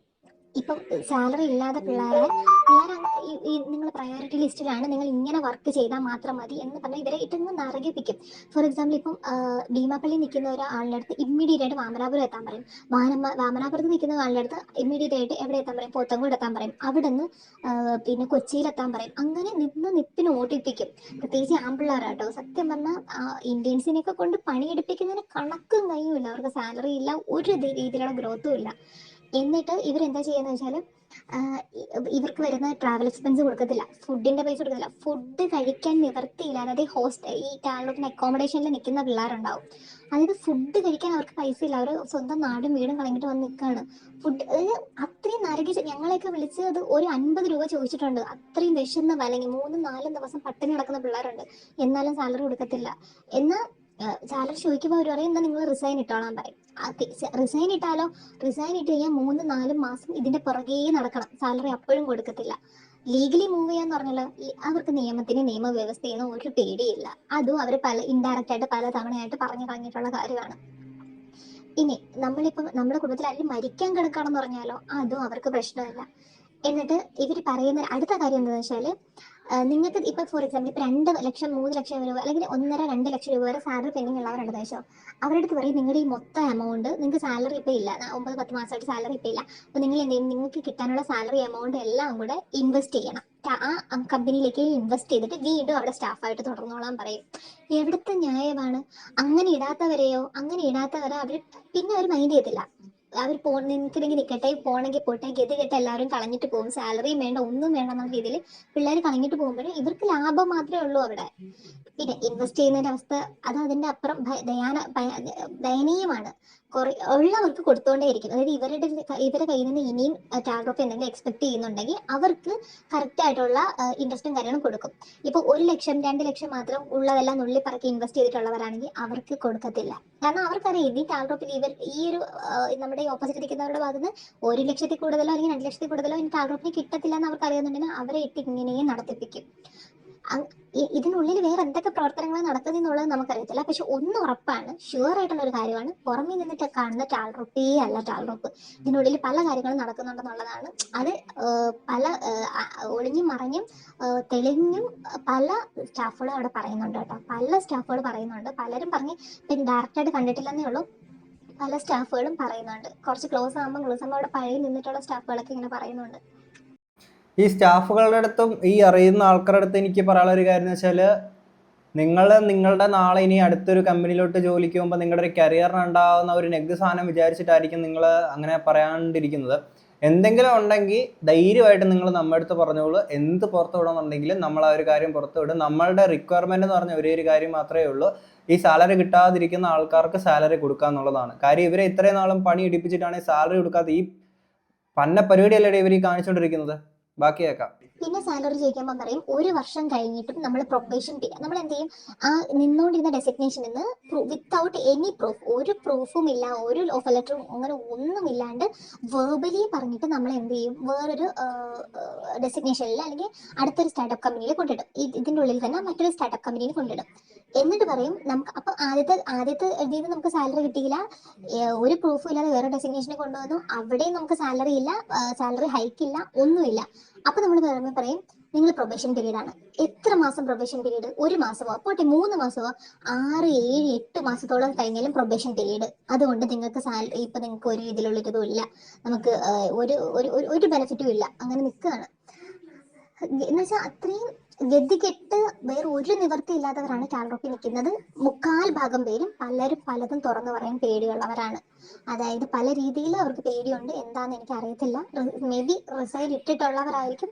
ഇപ്പം സാലറി ഇല്ലാതെ പിള്ളേർ നിങ്ങൾ പ്രയോറിറ്റി ലിസ്റ്റിലാണ്, നിങ്ങൾ ഇങ്ങനെ വർക്ക് ചെയ്താൽ മാത്രം മതി എന്ന് പറഞ്ഞാൽ ഇവരെ ഇട്ടൊന്ന് നരകിപ്പിക്കും. ഫോർ എക്സാമ്പിൾ, ഇപ്പം ഭീമാപ്പള്ളി നിൽക്കുന്ന ഒരാളുടെ അടുത്ത് ഇമ്മീഡിയറ്റ് ആയിട്ട് വാമനാപുരം എത്താൻ പറയും. വാമനാപുരത്ത് നിൽക്കുന്ന ആളുടെ അടുത്ത് ഇമ്മീഡിയറ്റ് ആയിട്ട് എവിടെ എത്താൻ പറയും? പോത്തങ്കോട് എത്താൻ പറയും. അവിടെ നിന്ന് പിന്നെ കൊച്ചിയിലെത്താൻ പറയും. അങ്ങനെ നിപ്പിന് ഓട്ടിപ്പിക്കും. പ്രത്യേകിച്ച് ആൺപിള്ളേരാട്ടോ. സത്യം പറഞ്ഞാൽ ഇന്ത്യൻസിനെയൊക്കെ കൊണ്ട് പണിയെടുപ്പിക്കുന്നതിന് കണക്കും കയ്യുമില്ല. അവർക്ക് സാലറി ഇല്ല, ഒരു രീതിയിലുള്ള ഗ്രോത്തും ഇല്ല. എന്നിട്ട് ഇവരെന്താ ചെയ്യുന്നത് വെച്ചാൽ, ഇവർക്ക് വരുന്ന ട്രാവൽ എക്സ്പെൻസ് കൊടുക്കത്തില്ല, ഫുഡിന്റെ പൈസ കൊടുക്കത്തില്ല. ഫുഡ് കഴിക്കാൻ നിവർത്തിയില്ല. അതായത് ഈ ടാലന്റിന് അക്കോമഡേഷനിൽ നിൽക്കുന്ന പിള്ളേരുണ്ടാവും. അതായത് ഫുഡ് കഴിക്കാൻ അവർക്ക് പൈസ ഇല്ല. അവർ സ്വന്തം നാടും വീടും കളഞ്ഞിട്ട് വന്ന് നിൽക്കുകയാണ്. ഫുഡ് അത്രയും നരകിച്ച് ഞങ്ങളെയൊക്കെ വിളിച്ച് അത് ഒരു 50 രൂപ ചോദിച്ചിട്ടുണ്ട്. അത്രയും വിശന്ന് വലങ്ങി 3-4 ദിവസം പട്ടിണി കിടക്കുന്ന പിള്ളേരുണ്ട്. എന്നാലും സാലറി കൊടുക്കത്തില്ല. എന്നാൽ സാലറി ചോദിക്കുമ്പോൾ അവർ പറയും, എന്നാൽ നിങ്ങൾ റിസൈൻ ഇട്ടോളാൻ പറയും. റിസൈൻ ഇട്ടാലോ? റിസൈൻ ഇട്ട് കഴിഞ്ഞാൽ 3-4 മാസം ഇതിന്റെ പുറകെ നടക്കണം. സാലറി അപ്പോഴും കൊടുക്കത്തില്ല. ലീഗലി മൂവ് ചെയ്യാന്ന് പറഞ്ഞാൽ അവർക്ക് നിയമവ്യവസ്ഥയെന്ന് ഒരു പേടിയില്ല. അതും അവർ ഇൻഡയറക്റ്റ് ആയിട്ട് പല തവണയായിട്ട് പറഞ്ഞു കളഞ്ഞിട്ടുള്ള കാര്യമാണ്. ഇനി നമ്മളിപ്പം നമ്മുടെ കുടുംബത്തിൽ ആരും മരിക്കാൻ കിടക്കുകയാണെന്ന് പറഞ്ഞാലോ, അതും അവർക്ക് പ്രശ്നമില്ല. എന്നിട്ട് ഇവർ പറയുന്ന അടുത്ത കാര്യം എന്താണെന്ന് വെച്ചാൽ, നിങ്ങൾക്ക് ഇപ്പൊ ഫോർ എക്സാമ്പിൾ ഇപ്പൊ 2 ലക്ഷം 3 ലക്ഷം രൂപ അല്ലെങ്കിൽ 1.5-2 ലക്ഷം രൂപ വരെ സാലറി പെൻഡിങ് ഉള്ളവരുണ്ടെന്ന് വെച്ചോ. അവരുടെ അടുത്ത് പറയും, നിങ്ങളുടെ ഈ മൊത്തം എമൗണ്ട്, നിങ്ങൾക്ക് സാലറി ഇപ്പൊ ഇല്ല, 9-10 മാസമായിട്ട് സാലറി ഇപ്പൊ ഇല്ല, അപ്പൊ നിങ്ങൾ എന്ത് ചെയ്യും? നിങ്ങൾക്ക് കിട്ടാനുള്ള സാലറി എമൗണ്ട് എല്ലാം കൂടെ ഇൻവെസ്റ്റ് ചെയ്യണം. ആ കമ്പനിയിലേക്ക് ഇൻവെസ്റ്റ് ചെയ്തിട്ട് വീണ്ടും അവിടെ സ്റ്റാഫായിട്ട് തുടർന്നോളാൻ പറയും. എവിടുത്തെ ന്യായമാണ്? അങ്ങനെ ഇടാത്തവരെ അവർ പിന്നെ അവർ മൈൻഡ് ചെയ്യത്തില്ല. അവർ നിൽക്കണമെങ്കിൽ നിൽക്കട്ടെ, പോണെങ്കിൽ പോട്ടെ, ഗതി കെട്ട് എല്ലാവരും കളഞ്ഞിട്ട് പോകും. സാലറിയും വേണ്ട, ഒന്നും വേണ്ട എന്നുള്ള രീതിയിൽ പിള്ളേർ കളഞ്ഞിട്ട് പോകുമ്പോഴേ ഇവർക്ക് ലാഭം മാത്രമേ ഉള്ളൂ അവിടെ. പിന്നെ ഇൻവെസ്റ്റ് ചെയ്യുന്നതിന്റെ അവസ്ഥ അത് അതിന്റെ അപ്പുറം ദയനീയമാണ്. ഉള്ളവർക്ക് കൊടുത്തോണ്ടേയിരിക്കും. അതായത് ഇവരുടെ കയ്യിൽ നിന്ന് ഇനിയും ടാൽറോപ്പ് എന്തെങ്കിലും എക്സ്പെക്ട് ചെയ്യുന്നുണ്ടെങ്കിൽ അവർക്ക് കറക്റ്റ് ആയിട്ടുള്ള ഇൻട്രസ്റ്റും കാര്യങ്ങളും കൊടുക്കും. ഇപ്പൊ 1 ലക്ഷം 2 ലക്ഷം മാത്രം ഉള്ളതെല്ലാം നുള്ളിപ്പറക്കി ഇൻവെസ്റ്റ് ചെയ്തിട്ടുള്ളവരാണെങ്കിൽ അവർക്ക് കൊടുക്കത്തില്ല. കാരണം അവർക്കറിയാം ഈ ടാൽറോപ്പിൽ ഈ ഒരു നമ്മുടെ ഈ ഓപ്പോസിറ്റ് ഇരിക്കുന്നവരുടെ ഭാഗത്ത് 1 ലക്ഷത്തിൽ കൂടുതലോ അല്ലെങ്കിൽ 2 ലക്ഷത്തിൽ കൂടുതലോ ഇനി ടാൽറോപ്പിന് കിട്ടത്തില്ല എന്ന് അവർക്ക് അറിയാന്നുണ്ടെങ്കിൽ അവരെ ഇട്ട് ഇങ്ങനെയും നടത്തിപ്പിക്കും. ഇതിനുള്ളിൽ വേറെ എന്തൊക്കെ പ്രവർത്തനങ്ങൾ നടക്കുന്നുള്ളത് നമുക്കറിയത്തില്ല. പക്ഷെ ഒന്ന് ഉറപ്പാണ്, ഷുവർ ആയിട്ടുള്ള ഒരു കാര്യമാണ്, പുറമേ നിന്നിട്ട് കാണുന്ന ടാൽറോപ്പേ അല്ല ടാൽറോപ്പ്. ഇതിനുള്ളിൽ പല കാര്യങ്ങളും നടക്കുന്നുണ്ടെന്നുള്ളതാണ്. അത് പല ഒളിഞ്ഞും മറഞ്ഞും തെളിഞ്ഞും പല സ്റ്റാഫുകളും അവിടെ പറയുന്നുണ്ട് കേട്ടോ. പല സ്റ്റാഫുകൾ പറയുന്നുണ്ട്. പലരും പറഞ്ഞ് ഇപ്പം ഡയറക്റ്റായിട്ട് കണ്ടിട്ടില്ലെന്നേ ഉള്ളൂ. പല സ്റ്റാഫുകളും പറയുന്നുണ്ട്. കുറച്ച് ക്ലോസ് ആകുമ്പോൾ അവിടെ പഴയ നിന്നിട്ടുള്ള സ്റ്റാഫുകളൊക്കെ ഇങ്ങനെ പറയുന്നുണ്ട്. ഈ സ്റ്റാഫുകളുടെ അടുത്തും ഈ അറിയുന്ന ആൾക്കാരുടെ അടുത്ത് എനിക്ക് പറയാനുള്ള ഒരു കാര്യം എന്ന് വെച്ചാൽ, നിങ്ങളുടെ നാളെ ഇനി അടുത്തൊരു കമ്പനിയിലോട്ട് ജോലിക്ക് പോകുമ്പോൾ നിങ്ങളുടെ ഒരു കരിയറിന് ഉണ്ടാകുന്ന ഒരു നെഗ് സാധനം വിചാരിച്ചിട്ടായിരിക്കും നിങ്ങൾ അങ്ങനെ പറയാണ്ടിരിക്കുന്നത്. എന്തെങ്കിലും ഉണ്ടെങ്കിൽ ധൈര്യമായിട്ട് നിങ്ങൾ നമ്മുടെ അടുത്ത് പറഞ്ഞോളൂ. എന്ത് പുറത്ത് വിടണമെന്നുണ്ടെങ്കിലും നമ്മൾ ആ ഒരു കാര്യം പുറത്ത് വിടും. നമ്മളുടെ റിക്വയർമെന്റ് എന്ന് പറഞ്ഞ ഒരേ ഒരു കാര്യം മാത്രമേ ഉള്ളൂ, ഈ സാലറി കിട്ടാതിരിക്കുന്ന ആൾക്കാർക്ക് സാലറി കൊടുക്കുക എന്നുള്ളതാണ്. കാര്യം ഇവരെ ഇത്രയും നാളും പണി ഇടിപ്പിച്ചിട്ടാണ് സാലറി കൊടുക്കാത്ത ഈ പന്ന പരിപാടിയല്ലേ ഇവർ കാണിച്ചുകൊണ്ടിരിക്കുന്നത്. ബാക്കി കേൾക്കാം. പിന്നെ സാലറി ചോദിക്കുമ്പോൾ പറയും 1 വർഷം കഴിഞ്ഞിട്ടും നമ്മൾ പ്രൊബേഷൻ പീരിയഡ് നമ്മൾ എന്ത് ചെയ്യും? ആ നിന്നുകൊണ്ടിരുന്ന ഡെസിഗ്നേഷനിൽ നിന്ന് വിത്തൗട്ട് എനി പ്രൂഫ്, ഒരു പ്രൂഫും ഇല്ല, ഒരു ഓഫർ ലെറ്ററും അങ്ങനെ ഒന്നുമില്ലാണ്ട് വെർബലി പറഞ്ഞിട്ട് നമ്മൾ എന്ത് ചെയ്യും? വേറൊരു ഡെസിഗ്നേഷനിൽ അല്ലെങ്കിൽ അടുത്തൊരു സ്റ്റാർട്ടപ്പ് കമ്പനിയിൽ കൊണ്ടിടും. ഇതിൻ്റെ ഉള്ളിൽ തന്നെ മറ്റൊരു സ്റ്റാർട്ടപ്പ് കമ്പനിയിൽ കൊണ്ടിടും. എന്നിട്ട് പറയും നമുക്ക് അപ്പൊ ആദ്യത്തെ ഇതിൽ നമുക്ക് സാലറി കിട്ടിയില്ല, ഒരു പ്രൂഫും ഇല്ലാതെ വേറെ ഡെസിഗ്നേഷനെ കൊണ്ടുവന്നു, അവിടെയും നമുക്ക് സാലറി ഇല്ല, സാലറി ഹൈക്ക് ഇല്ല, ഒന്നുമില്ല. അപ്പൊ നമ്മൾ പറയും നിങ്ങൾ പ്രൊബേഷൻ പീരീഡ് ആണ്. എത്ര മാസം പ്രൊബേഷൻ പീരീഡ്? 1 മാസമോ പോട്ടെ 3 മാസമോ 6, 7, 8 മാസത്തോളം കഴിഞ്ഞാലും പ്രൊബേഷൻ പീരീഡ്. അതുകൊണ്ട് നിങ്ങൾക്ക് സാലറി ഇപ്പൊ നിങ്ങൾക്ക് ഒരു ഇതിലുള്ളൊരിതും ഇല്ല, നമുക്ക് ഒരു ബെനിഫിറ്റും ഇല്ല, അങ്ങനെ നിൽക്കുകയാണ്. എന്നുവെച്ചാൽ അത്രയും ഗതികെട്ട് വേറെ ഒരു നിവൃത്തി ഇല്ലാത്തവരാണ് ടാൽറോപ്പിൽ നിൽക്കുന്നത്. 3/4 പേരും പലതും തുറന്നു പറയാൻ പേടിയുള്ളവരാണ്. അതായത് പല രീതിയിൽ അവർക്ക് പേടിയുണ്ട്. എന്താണെന്ന് എനിക്ക് അറിയത്തില്ല. മേ ബി റിസൈൻ ഇട്ടിട്ടുള്ളവരായിരിക്കും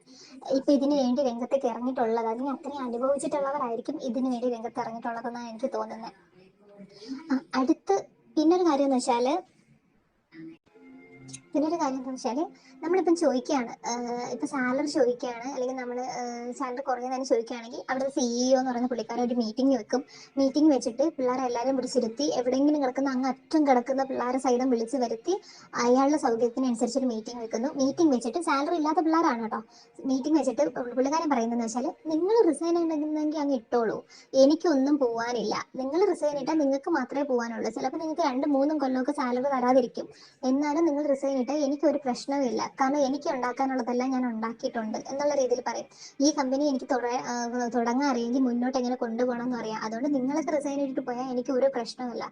ഇപ്പൊ ഇതിനു വേണ്ടി രംഗത്തേക്ക് ഇറങ്ങിയിട്ടുള്ളത്. അല്ലെങ്കിൽ അത്രയും അനുഭവിച്ചിട്ടുള്ളവരായിരിക്കും ഇതിനു വേണ്ടി രംഗത്ത് ഇറങ്ങിയിട്ടുള്ളതെന്നാണ് എനിക്ക് തോന്നുന്നത്. അടുത്ത് പിന്നൊരു കാര്യം എന്ന് വെച്ചാല്, പിന്നെ ഒരു കാര്യം എന്താണെന്ന് വെച്ചാൽ നമ്മളിപ്പം ചോദിക്കുകയാണ്, ഇപ്പം സാലറി ചോദിക്കുകയാണ്, അല്ലെങ്കിൽ നമ്മൾ സാലറി കുറയുന്നതിന് ചോദിക്കുകയാണെങ്കിൽ അവിടെ CEO എന്ന് പറയുന്ന പുള്ളിക്കാരൻ ഒരു മീറ്റിംഗ് വെക്കും. മീറ്റിംഗ് വെച്ചിട്ട് പിള്ളേരെ എല്ലാവരും പിടിച്ചിരുത്തി എവിടെയെങ്കിലും കിടക്കുന്ന അങ്ങ് അറ്റം കിടക്കുന്ന പിള്ളേരെ സഹിതം വിളിച്ച് വരുത്തി അയാളുടെ സൗകര്യത്തിനനുസരിച്ച് ഒരു മീറ്റിംഗ് വെക്കുന്നു. മീറ്റിംഗ് വെച്ചിട്ട് സാലറി ഇല്ലാത്ത പിള്ളേരാണ് കേട്ടോ. മീറ്റിംഗ് വെച്ചിട്ട് പുള്ളിക്കാരൻ പറയുന്നതെന്ന് വെച്ചാൽ നിങ്ങൾ റിസൈൻ ഉണ്ടെങ്കിൽ അങ്ങ് ഇട്ടോളൂ, എനിക്കൊന്നും പോകാനില്ല. നിങ്ങൾ റിസൈൻ ഇട്ടാൽ നിങ്ങൾക്ക് മാത്രമേ പോകാനുള്ളൂ. ചിലപ്പോൾ നിങ്ങൾക്ക് 2-3 കൊല്ലമൊക്കെ സാലറി തരാതിരിക്കും, എന്നാലും നിങ്ങൾ റിസൈൻ ഇട്ടാൽ എനിക്കൊരു പ്രശ്നവുമില്ല, കാരണം എനിക്ക് ഉണ്ടാക്കാനുള്ളതെല്ലാം ഞാൻ ഉണ്ടാക്കിയിട്ടുണ്ട് എന്നുള്ള രീതിയിൽ പറയും. ഈ കമ്പനി എനിക്ക് തുടങ്ങാൻ അറിയെങ്കിൽ മുന്നോട്ട് എങ്ങനെ കൊണ്ടുപോകണം എന്ന് അറിയാം, അതുകൊണ്ട് നിങ്ങളൊക്കെ റിസൈൻ ഇട്ടിട്ട് പോയാൽ എനിക്ക് ഒരു പ്രശ്നവുമില്ല,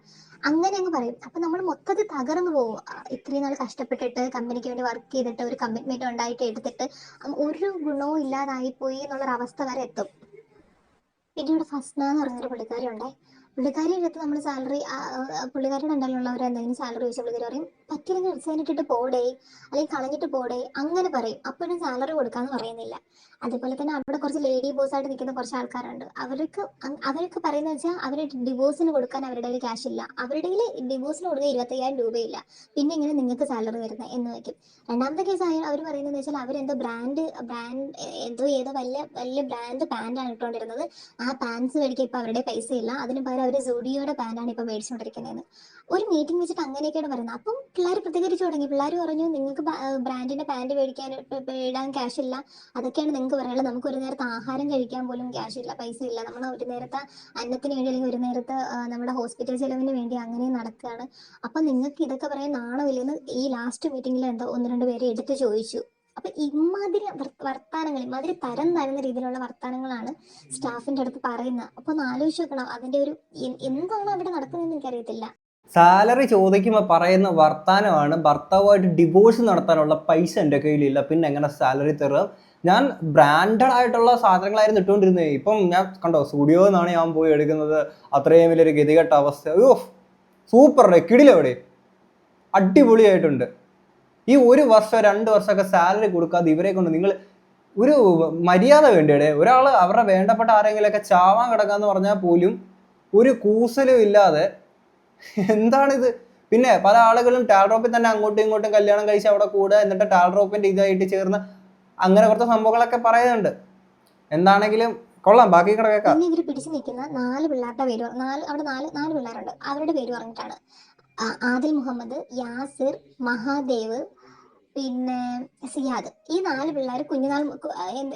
അങ്ങനെ അങ്ങ് പറയും. അപ്പൊ നമ്മൾ മൊത്തത്തിൽ തകർന്നു പോകും. ഇത്രയും നാൾ കഷ്ടപ്പെട്ടിട്ട് കമ്പനിക്ക് വേണ്ടി വർക്ക് ചെയ്തിട്ട് ഒരു കമ്മിറ്റ്മെന്റ് ഉണ്ടായിട്ട് എടുത്തിട്ട് ഒരു ഗുണവും ഇല്ലാതായി പോയി എന്നുള്ളൊരവസ്ഥ വരെ എത്തും. പിന്നെ ഇവിടെ ഫസ്ന എന്ന് പറഞ്ഞൊരു പുള്ളിക്കാരി ഉണ്ടേ. പുള്ളിക്കാരി എടുത്ത് നമ്മൾ സാലറി, പുള്ളിക്കാരുടെ ഉണ്ടല്ലുള്ളവർ എന്തെങ്കിലും സാലറി ചോദിച്ചാൽ പുള്ളിക്കാരി പറയും പറ്റില്ലെങ്കിൽ റിസൈൻ ഇട്ടിട്ട് പോടേ, അല്ലെങ്കിൽ കളഞ്ഞിട്ട് പോടേ, അങ്ങനെ പറയും. അപ്പോഴും സാലറി കൊടുക്കാന്ന് പറയുന്നില്ല. അതുപോലെ തന്നെ അവിടെ കുറച്ച് ലേഡി ബോസ് ആയിട്ട് നിൽക്കുന്ന കുറച്ച് ആൾക്കാരുണ്ട്. അവർക്ക് പറയുന്നത് വെച്ചാൽ അവര് ഡിവോഴ്സിന് കൊടുക്കാൻ അവരുടെ കയ്യിൽ ക്യാഷ് ഇല്ല, അവരുടെ കയ്യിൽ ഡിവോഴ്സിന് കൊടുക്കാൻ 25,000 രൂപയില്ല, പിന്നെ ഇങ്ങനെ നിങ്ങൾക്ക് സാലറി വരുന്നത് എന്ന് വയ്ക്കും. രണ്ടാമത്തെ കേസ് അവർ പറയുന്നത് വെച്ചാൽ അവരെന്തോ ബ്രാൻഡ് ഏതോ വലിയ വലിയ ബ്രാൻഡ് പാൻറ്റാണ് ഇട്ടുകൊണ്ടിരുന്നത്. ആ പാൻസ് മേടിക്കാൻ ഇപ്പൊ അവരുടെ പൈസ ഇല്ല, അതിന് പകരം അവർ സൂഡിയോയുടെ പാൻറ്റാണ് ഇപ്പൊ മേടിച്ചുകൊണ്ടിരിക്കുന്നതെന്ന് ഒരു മീറ്റിംഗ് വെച്ചിട്ട് അങ്ങനെയൊക്കെയാണ് പറയുന്നത്. അപ്പം പിള്ളേർ പ്രതികരിച്ചു തുടങ്ങി. പിള്ളേർ പറഞ്ഞു നിങ്ങൾക്ക് ബ്രാൻഡിന്റെ പാൻറ് മേടിക്കാൻ ഇടാൻ ക്യാഷ് ഇല്ല, അതൊക്കെയാണ് നിങ്ങൾക്ക് പറയാനുള്ളത്. നമുക്ക് ഒരു നേരത്തെ ആഹാരം കഴിക്കാൻ പോലും ക്യാഷ് ഇല്ല, പൈസ ഇല്ല. നമ്മൾ ഒരു നേരത്തെ അന്നത്തിന് വേണ്ടി അല്ലെങ്കിൽ ഒരു നേരത്തെ നമ്മുടെ ഹോസ്പിറ്റൽ ചെലവിന് വേണ്ടി അങ്ങനെ നടക്കുകയാണ്. അപ്പൊ നിങ്ങൾക്ക് ഇതൊക്കെ പറയാൻ നാണമില്ലെന്ന് ഈ ലാസ്റ്റ് മീറ്റിംഗിൽ എന്തോ 1-2 പേര് എടുത്ത് ചോദിച്ചു. അപ്പൊ ഇമാതിരി വർത്താനങ്ങൾ, ഇമാതിരി തരം താഴ്ന്ന രീതിയിലുള്ള വർത്താനങ്ങളാണ് സ്റ്റാഫിന്റെ അടുത്ത് പറയുന്നത്. അപ്പൊ ഒന്ന് ആലോചിച്ച് നോക്കണം അതിന്റെ ഒരു എന്താണ് അവിടെ നടക്കുന്നതെന്ന് എനിക്കറിയത്തില്ല. സാലറി ചോദിക്കുമ്പോൾ പറയുന്ന വർത്താനമാണ് ഭർത്താവുമായിട്ട് ഡിവോഴ്സ് നടത്താനുള്ള പൈസ എൻ്റെ കയ്യിലില്ല, പിന്നെ എങ്ങനെ സാലറി തരാം, ഞാൻ ബ്രാൻഡഡ് ആയിട്ടുള്ള സാധനങ്ങളായിരുന്നു ഇട്ടുകൊണ്ടിരുന്നത്, ഇപ്പം ഞാൻ കണ്ടോ സ്റ്റുഡിയോ എന്നാണ് ഞാൻ പോയി എടുക്കുന്നത്, അത്രയും വലിയൊരു ഗതികെട്ട അവസ്ഥ. അയ്യോ സൂപ്പർ കിടിലവിടെ, അടിപൊളിയായിട്ടുണ്ട്. ഈ 1 വർഷം 2 വർഷമൊക്കെ സാലറി കൊടുക്കാതെ ഇവരെ കൊണ്ട് നിങ്ങൾ ഒരു മര്യാദ വേണ്ടിയുടെ ഒരാൾ അവരുടെ വേണ്ടപ്പെട്ട ആരെങ്കിലുമൊക്കെ ചാവാൻ കിടക്കാന്ന് പറഞ്ഞാൽ പോലും ഒരു കൂസലും ഇല്ലാതെ എന്താണിത്? പിന്നെ പല ആളുകളും ടാൽഡ്രോപ്പിൽ തന്നെ അങ്ങോട്ടും ഇങ്ങോട്ടും കല്യാണം കഴിച്ച് അവിടെ കൂടുക, എന്നിട്ട് ടാൽഡ്രോപ്പിന്റെ ഇതായിട്ട് ചേർന്ന് അങ്ങനെ കുറച്ച് സംഭവങ്ങളൊക്കെ പറയുന്നുണ്ട്. എന്താണെങ്കിലും കൊള്ളാം, ബാക്കി കൂടെ കേൾക്കാം. പിന്നെ ഇവർ പിടിച്ചു നിൽക്കുന്ന 4 പിള്ളേരുടെ പേര്, അവിടെ 4 പിള്ളേരുണ്ട്, അവരുടെ പേര് പറഞ്ഞിട്ടാണ് ആദിൽ മുഹമ്മദ്, യാസിർ, മഹാദേവ്, പിന്നെ സിയാദ്. ഈ 4 പിള്ളേർ കുഞ്ഞുനാൾ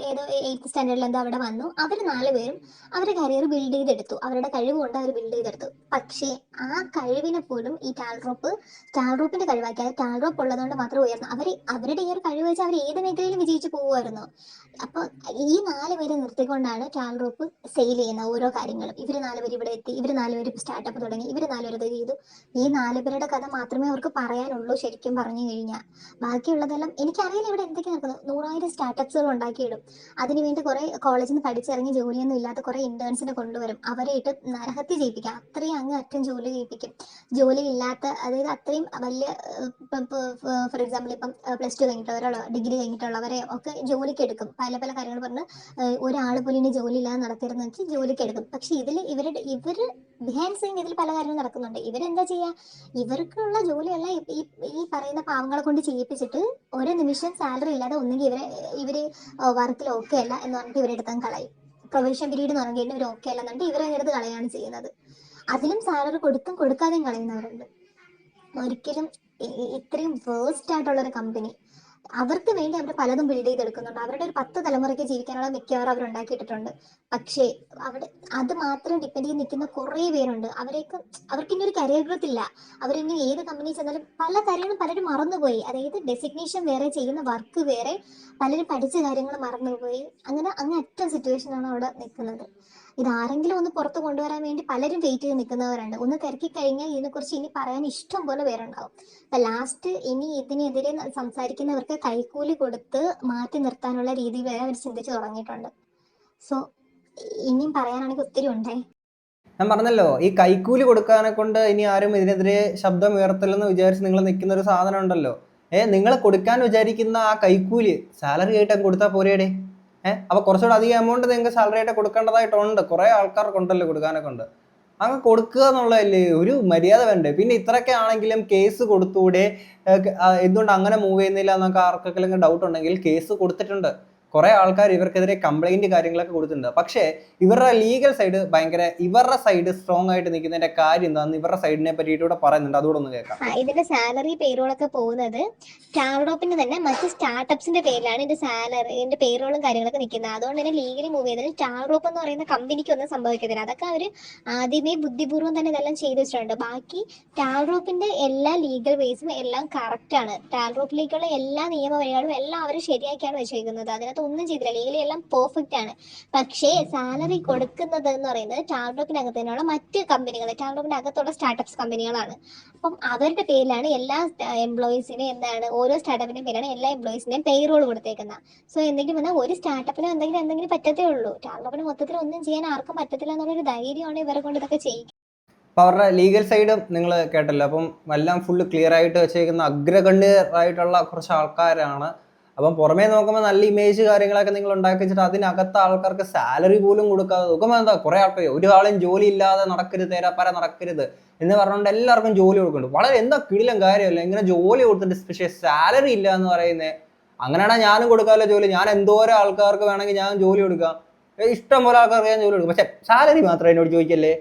ഏതോ 8th സ്റ്റാൻഡേർഡിൽ എന്തോ അവിടെ വന്നു. അവർ 4 പേരും അവരുടെ കരിയർ ബിൽഡ് ചെയ്തെടുത്തു, അവരുടെ കഴിവ് കൊണ്ട് അവർ ബിൽഡ് ചെയ്തെടുത്തു. പക്ഷേ ആ കഴിവിനെ പോലും ഈ ടാൽഡ്രോപ്പിന്റെ കഴിവാക്കി, അത് ടാൽഡ്രോപ്പ് ഉള്ളതുകൊണ്ട് മാത്രം ഉയർന്നു. അവരുടെ ഈ ഒരു കഴിവ് വെച്ച് അവർ ഏത് മേഖലയിലും വിജയിച്ചു പോകുമായിരുന്നു. അപ്പൊ ഈ 4 പേരെ നിർത്തിക്കൊണ്ടാണ് ടാൽഡ്രോപ്പ് സെയിൽ ചെയ്യുന്ന ഓരോ കാര്യങ്ങളും. ഇവർ 4 പേര് ഇവിടെ എത്തി, ഇവർ 4 പേര് സ്റ്റാർട്ടപ്പ് തുടങ്ങി, ഇവർ 4 പേര് ഇത് ചെയ്തു. ഈ 4 പേരുടെ കഥ മാത്രമേ അവർക്ക് പറയാനുള്ളൂ ശരിക്കും പറഞ്ഞു കഴിഞ്ഞാൽ. ബാക്കിയുള്ളതെല്ലാം എനിക്കറിയില്ല ഇവിടെ എന്തൊക്കെ നടക്കുന്നത്. 100,000 സ്റ്റാർട്ടപ്സുകൾ ഉണ്ടാക്കിയിടും, അതിനുവേണ്ടി കുറെ കോളേജിൽ നിന്ന് പഠിച്ചിറങ്ങി ജോലിയൊന്നും ഇല്ലാത്ത കുറെ ഇന്റേൺസിനെ കൊണ്ടുവരും, അവരെ ഇട്ട് നരഹത്യ ചെയ്യിപ്പിക്കാം, അത്രയും അങ്ങ് അറ്റം ജോലി ചെയ്യിപ്പിക്കും. ജോലി ഇല്ലാത്ത, അതായത് അത്രയും വലിയ, ഫോർ എക്സാമ്പിൾ ഇപ്പം +2 കഴിഞ്ഞിട്ടുള്ളവരോ ഡിഗ്രി കഴിഞ്ഞിട്ടുള്ളവരെ ഒക്കെ ജോലിക്ക് എടുക്കും. പല പല കാര്യങ്ങൾ പറഞ്ഞ് ഒരാൾ പോലും ഇനി ജോലി ഇല്ലാതെ നടത്തിയിരുന്ന വെച്ച് ജോലിക്ക് എടുക്കും. പക്ഷെ ഇവർ ബിഹൈൻഡ് സീൻ ഇതിൽ പല കാര്യങ്ങളും നടക്കുന്നുണ്ട്. ഇവരെന്താ ചെയ്യാ, ഇവർക്കുള്ള ജോലിയല്ല ഈ പറയുന്ന പാവങ്ങളെ കൊണ്ട് ചെയ്യിപ്പിച്ചിട്ട് ഒരു നിമിഷം സാലറി ഇല്ലാതെ ഒന്നുകിൽ ഇവര് വർക്കിൽ ഓക്കെ അല്ല എന്ന് പറഞ്ഞിട്ട് ഇവരെടുത്താൽ കളയും. പ്രൊവിഷൻ പീരീഡ് എന്ന് പറഞ്ഞിട്ട് ഇവർ ഓക്കെ അല്ല എന്നിട്ട് ഇവരെ എടുത്ത് കളയാണ് ചെയ്യുന്നത്. അതിലും സാലറി കൊടുത്തും കൊടുക്കാതെയും കളയുന്നവരുണ്ട്. ഒരിക്കലും ഇത്രയും വേസ്റ്റ് ആയിട്ടുള്ള ഒരു കമ്പനി, അവർക്ക് വേണ്ടി അവർ പലതും ബിൽഡ് ചെയ്തെടുക്കുന്നുണ്ട്. അവരുടെ ഒരു 10 തലമുറയ്ക്ക് ജീവിക്കാനുള്ള മിക്കവാറും അവർ ഉണ്ടാക്കിയിട്ടുണ്ട്. പക്ഷേ അവിടെ അത് മാത്രം ഡിപ്പെൻഡ് ചെയ്ത് നിൽക്കുന്ന കുറേ പേരുണ്ട്. അവർക്ക് ഇനി ഒരു കരിയർ ഗ്രോത്ത് ഇല്ല. അവരിനി ഏത് കമ്പനി ചെന്നാലും പല കാര്യങ്ങളും പലരും മറന്നുപോയി. അതായത് ഡെസിഗ്നേഷൻ വേറെ, ചെയ്യുന്ന വർക്ക് വേറെ, പലരും പഠിച്ച കാര്യങ്ങൾ മറന്നുപോയി. അങ്ങനെ അറ്റം സിറ്റുവേഷനാണ് അവിടെ നിൽക്കുന്നത്. ഇതാരെങ്കിലും ഒന്ന് പുറത്ത് കൊണ്ടുവരാൻ വേണ്ടി പലരും വെയിറ്റ് ചെയ്ത് നിൽക്കുന്നവരുണ്ട്. ഒന്ന് തിരക്കി കഴിഞ്ഞാൽ ഇതിനെക്കുറിച്ച് ഇനി പറയാൻ ഇഷ്ടം പോലെ പേരുണ്ടാവും. അപ്പൊ ലാസ്റ്റ് ഇനി ഇതിനെതിരെ സംസാരിക്കുന്നവർക്ക് കൈക്കൂലി കൊടുത്ത് മാറ്റി നിർത്താനുള്ള രീതി വരെ അവർ ചിന്തിച്ചു തുടങ്ങിയിട്ടുണ്ട്. സോ ഇനിയും പറയാനാണെങ്കിൽ ഒത്തിരി ഉണ്ടേ. ഞാൻ പറഞ്ഞല്ലോ, ഈ കൈക്കൂലി കൊടുക്കാനെ കൊണ്ട് ഇനി ആരും ഇതിനെതിരെ ശബ്ദം ഉയർത്തില്ലെന്ന് വിചാരിച്ച് നിങ്ങൾ നിൽക്കുന്ന ഒരു സാധനം ഉണ്ടല്ലോ, നിങ്ങൾ കൊടുക്കാൻ വിചാരിക്കുന്ന ആ കൈക്കൂലി സാലറി ആയിട്ട് കൊടുത്താൽ പോരേടെ. അപ്പൊ കുറച്ചുകൂടെ അധികം എമൗണ്ട് നിങ്ങൾക്ക് സാലറി ആയിട്ട് കൊടുക്കേണ്ടതായിട്ടുണ്ട്. കുറെ ആൾക്കാർക്കുണ്ടല്ലോ കൊടുക്കാനൊക്കെ ഉണ്ട്. അങ്ങ് കൊടുക്കുക എന്നുള്ളതല്ലേ, ഒരു മര്യാദ വേണ്ടേ? പിന്നെ ഇത്രയൊക്കെ ആണെങ്കിലും കേസ് കൊടുത്തൂടെ? എന്തുകൊണ്ട് അങ്ങനെ മൂവ് ചെയ്യുന്നില്ല എന്നൊക്കെ ആർക്കെങ്കിലും ഡൗട്ട് ഉണ്ടെങ്കിൽ കേസ് കൊടുത്തിട്ടുണ്ട്. കുറെ ആൾക്കാർ ഇവർക്കെതിരെ കംപ്ലൈന്റ് കാര്യങ്ങളൊക്കെ കൊടുത്തിട്ടുണ്ട്. പക്ഷേ ഇവരുടെ ലീഗൽ സൈഡ് ഇവരുടെ സൈഡ് സ്ട്രോങ് ആയിട്ട് നിൽക്കുന്നതിന്റെ കാര്യം എന്താണെന്ന് ഇവരുടെ സൈഡിനെ പറ്റിയിട്ട് ഇവിടെ പറയുന്നുണ്ട്. അതുകൂടെ ഒന്ന് കേൾക്കാം. ഇതിന്റെ സാലറി പേറോളൊക്കെ പോകുന്നത് സ്റ്റാർഡോപ്പിന്റെ തന്നെ മറ്റ് സ്റ്റാർട്ടപ്സിന്റെ പേരിലാണ് ഇതിന്റെ സാലറി, ഇതിന്റെ പേറോളും കാര്യങ്ങളൊക്കെ നിൽക്കുന്നത്. അതുകൊണ്ട് തന്നെ ലീഗലി മൂവ് ചെയ്തത് സ്റ്റാർഡോപ്പ് എന്ന് പറയുന്ന കമ്പനിക്ക് ഒന്നും സംഭവിക്കത്തില്ല. അതൊക്കെ അവർ ആദ്യമേ ബുദ്ധിപൂർവ്വം തന്നെ ഇതെല്ലാം ചെയ്തു വെച്ചിട്ടുണ്ട്. ബാക്കി സ്റ്റാർഡോപ്പിന്റെ എല്ലാ ലീഗൽ വേസും എല്ലാം കറക്റ്റ് ആണ്. സ്റ്റാർഡോപ്പിലേക്കുള്ള എല്ലാ നിയമവഴികളും എല്ലാം അവർ ശരിയാക്കിയാണ് വെച്ചേക്കുന്നത്. അതിനകത്ത് ഒന്നും ചെയ്തില്ല, ലീഗലി എല്ലാം പെർഫെക്റ്റ് ആണ്. പക്ഷേ സാലറി കൊടുക്കുന്നത് എന്ന് പറയുന്നത് സ്റ്റാർഡോപ്പിനകത്ത് തന്നെയുള്ള മറ്റ് കമ്പനികൾ, സ്റ്റാർഡോപ്പിന്റെ അകത്തുള്ള സ്റ്റാർട്ടപ്സ് കമ്പനികളാണ്. അപ്പം അവരുടെ പേരിലാണ് എല്ലാ എംപ്ലോയീസിനും ഓരോ സ്റ്റാർട്ടപ്പിന്റെയും പേരാണ് എല്ലാ എംപ്ലോയീസിന്റെയും പേറോൾ കൊടുത്തേക്കുന്നത്. സോ എന്തെങ്കിലും വന്നാൽ ഒരു സ്റ്റാർട്ടപ്പിന് എന്തെങ്കിലും പറ്റത്തേ ഉള്ളൂ. സ്റ്റാർട്ടപ്പിന് മൊത്തത്തിൽ ഒന്നും ചെയ്യാൻ ആർക്കും പറ്റത്തില്ല എന്നുള്ളൊരു ധൈര്യമാണ് ഇവരെ കൊണ്ട് ഇതൊക്കെ ചെയ്യും. അപ്പം അവരുടെ ലീഗൽ സൈഡും നിങ്ങൾ കേട്ടല്ലോ. അപ്പം എല്ലാം ഫുള്ള് ക്ലിയർ ആയിട്ട് വെച്ചേക്കുന്ന അഗ്രഗണ്യരായിട്ടുള്ള കുറച്ച് ആൾക്കാരാണ്. അപ്പം പുറമേ നോക്കുമ്പോൾ നല്ല ഇമേജ് കാര്യങ്ങളൊക്കെ നിങ്ങൾ ഉണ്ടാക്കി വെച്ചിട്ട് അതിനകത്ത് ആൾക്കാർക്ക് സാലറി പോലും കൊടുക്കാതെ നോക്കുമ്പോൾ എന്താ കുറെ ആൾക്കാർ ഒരാളും ജോലി ഇല്ലാതെ നടക്കരുത്, തേരാപ്പാര നടക്കരുത് എന്ന് പറഞ്ഞുകൊണ്ട് എല്ലാവർക്കും ജോലി കൊടുക്കുന്നുണ്ട്. വളരെ എന്താ കിടിലം കാര്യമല്ല ഇങ്ങനെ ജോലി കൊടുത്തിട്ട് പക്ഷേ സാലറി ഇല്ല എന്ന് പറയുന്നത്. അങ്ങനെയാണെങ്കിൽ ഞാനും കൊടുക്കാമല്ലോ ജോലി. ഞാൻ എന്തോരം ആൾക്കാർക്ക് വേണമെങ്കിൽ ഞാൻ ജോലി കൊടുക്കാം, ഇഷ്ടം പോലെ ആൾക്കാർക്ക് ഞാൻ ജോലി കൊടുക്കും. പക്ഷെ സാലറി മാത്രം എന്നോട് ചോദിക്കല്ലേ.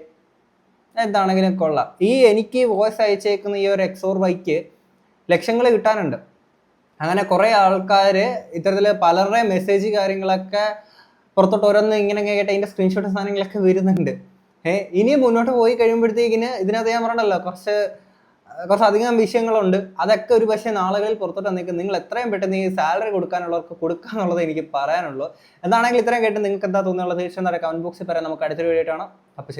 എന്താണെങ്കിലും കൊള്ളാം. എനിക്ക് വോയിസ് അയച്ചേക്കുന്ന ഈ ഒരു എക്സോർ ബൈക്ക് ലക്ഷങ്ങൾ കിട്ടാനുണ്ട്. അങ്ങനെ കുറെ ആൾക്കാർ ഇത്തരത്തിൽ പലരുടെ മെസ്സേജ് കാര്യങ്ങളൊക്കെ പുറത്തോട്ട് ഓരോന്ന് ഇങ്ങനെ കേട്ട് അതിന്റെ സ്ക്രീൻഷോട്ട് സാധനങ്ങളൊക്കെ വരുന്നുണ്ട്. ഇനി മുന്നോട്ട് പോയി കഴിയുമ്പോഴത്തേക്കിന് ഇതിനകത്ത് ഞാൻ പറഞ്ഞല്ലോ കുറച്ചധികം വിഷയങ്ങളുണ്ട്. അതൊക്കെ ഒരു പക്ഷേ നാളുകളിൽ പുറത്തോട്ട് വന്നേക്കും. നിങ്ങൾ എത്രയും പെട്ടെന്ന് ഈ സാലറി കൊടുക്കാനുള്ളവർക്ക് കൊടുക്കാന്നുള്ളത് എനിക്ക് പറയാനുള്ളൂ. എന്താണെങ്കിൽ ഇത്രയും കേട്ട് നിങ്ങൾക്ക് എന്താ തോന്നുന്നുള്ളത് തീർച്ചയായും കമന്റ് ബോക്സിൽ പറയാം. നമുക്ക് അടുത്തൊരു വീഡിയോ കാണാം. അപ്പോൾ